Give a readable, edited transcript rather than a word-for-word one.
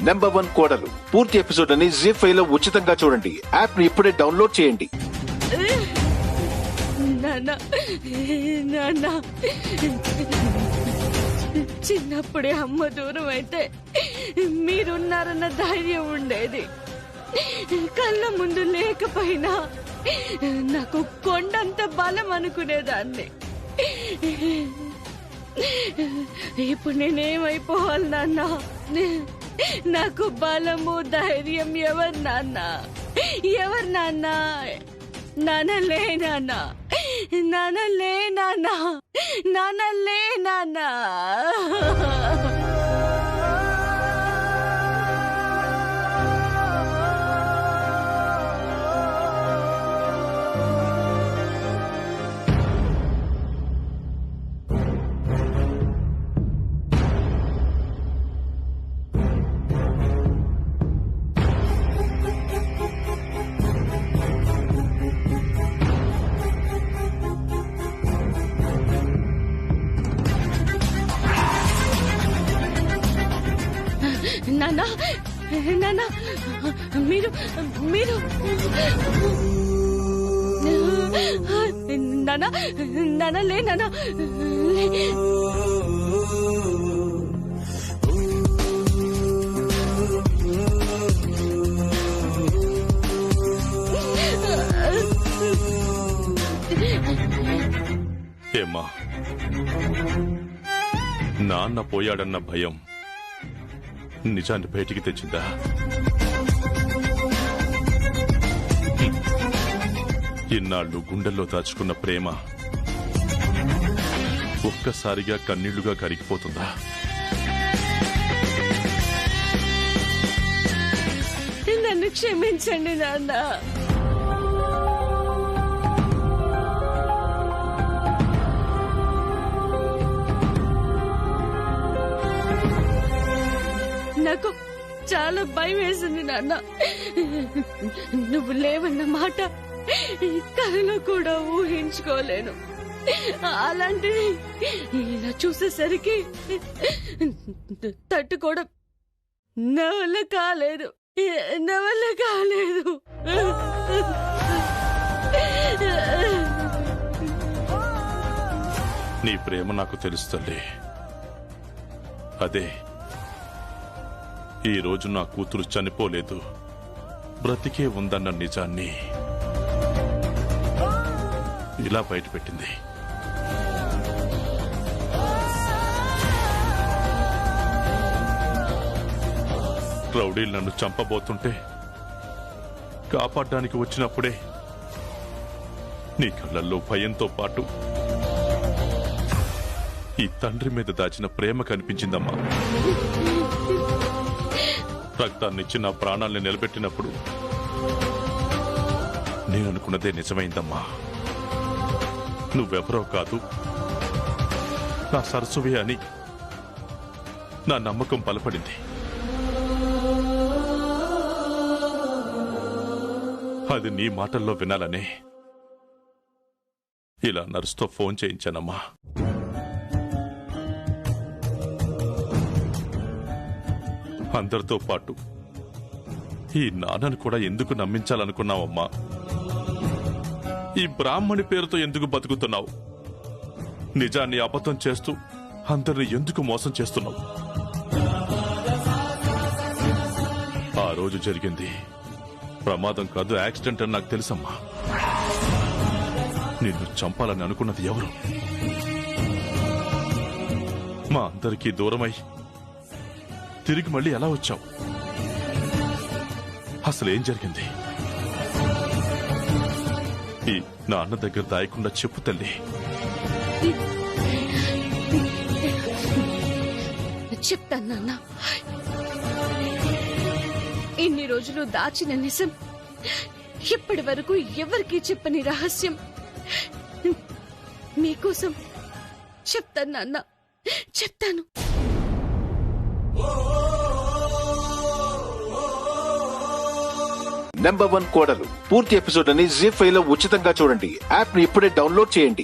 #1 కోడలు పూర్తి ఎపిసోడ్ అని జీ5 లో ఉచితంగా చూడండి. యాప్ ని ఇప్పుడే డౌన్లోడ్ చేయండి. చిన్నప్పుడే అమ్మ దూరం అయితే మీరున్నారన్న ధైర్యం ఉండేది. కళ్ళ ముందు లేకపోయినా నాకు కొండంత బలం అనుకునేదాన్ని. ఇప్పుడు నేనేమైపోవాలి నాన్న? నాకు బలము ధైర్యం ఎవరు నాన్న? ఎవరు నాన్న? నాన్నలే నాన్న, నాన్నలే నాన్న, నాన్నలే నాన్న. నాన్న, నాన్న, మీరు మీరు నాన్న, నాన్న లే నాన్న. ఏమ్మా, నాన్న పోయాడన్న భయం నిజాన్ని బయటికి తెచ్చిందా? ఇన్నాళ్ళు గుండెల్లో దాచుకున్న ప్రేమ ఒక్కసారిగా కన్నీళ్లుగా కరిగిపోతుందా? నన్ను క్షమించండి నాన్న. నాకు చాలా భయం వేసింది నాన్న. నువ్వు లేవన్న మాట కలలో కూడా ఊహించుకోలేను. అలాంటిది ఇలా చూసేసరికి తట్టుకోవడం నా వల్ల కాలేదు, నా వల్ల కాలేదు. నీ ప్రేమ నాకు తెలుస్తుంది. అదే ఈ రోజు నా కూతురు చనిపోలేదు, బ్రతికే ఉందన్న నిజాన్ని ఇలా బయటపెట్టింది. రౌడీలు నన్ను చంపబోతుంటే కాపాడడానికి వచ్చినప్పుడే నీ కళ్ళల్లో భయంతో పాటు ఈ తండ్రి మీద దాచిన ప్రేమ కనిపించిందమ్మా. రక్తాన్నిచ్చి నా ప్రాణాల్ని నిలబెట్టినప్పుడు నేను అనుకున్నదే నిజమైందమ్మా. నువ్వెవరో కాదు, నా సరస్వతి అని నా నమ్మకం బలపడింది. అది నీ మాటల్లో వినాలనే ఇలా నర్సుతో ఫోన్ చేయించానమ్మా. అందరితో పాటు ఈ నాన్నను కూడా ఎందుకు నమ్మించాలనుకున్నావమ్మా? ఈ బ్రాహ్మణి పేరుతో ఎందుకు బతుకుతున్నావు? నిజాన్ని అబద్ధం చేస్తూ అందరిని ఎందుకు మోసం చేస్తున్నావు? ఆ రోజు జరిగింది ప్రమాదం కాదు, యాక్సిడెంట్ అని నాకు తెలుసమ్మా. నిన్ను చంపాలని అనుకున్నది ఎవరు? మా అందరికీ దూరమై తిరిగి మళ్ళీ ఎలా వచ్చావు? అసలేం జరిగింది? ఈ నాన్న దగ్గర దాయకుండా చెప్పు తల్లి. చెప్తాను నాన్న. ఇన్ని రోజులు దాచిన నిజం, ఇప్పటి వరకు ఎవరికీ చెప్పని రహస్యం మీకోసం చెప్తాను నాన్న, చెప్తాను. #1 కోడలు పూర్తి ఎపిసోడ్ అని జీ5 లో ఉచితంగా చూడండి. యాప్ ని ఇప్పుడే డౌన్లోడ్ చేయండి.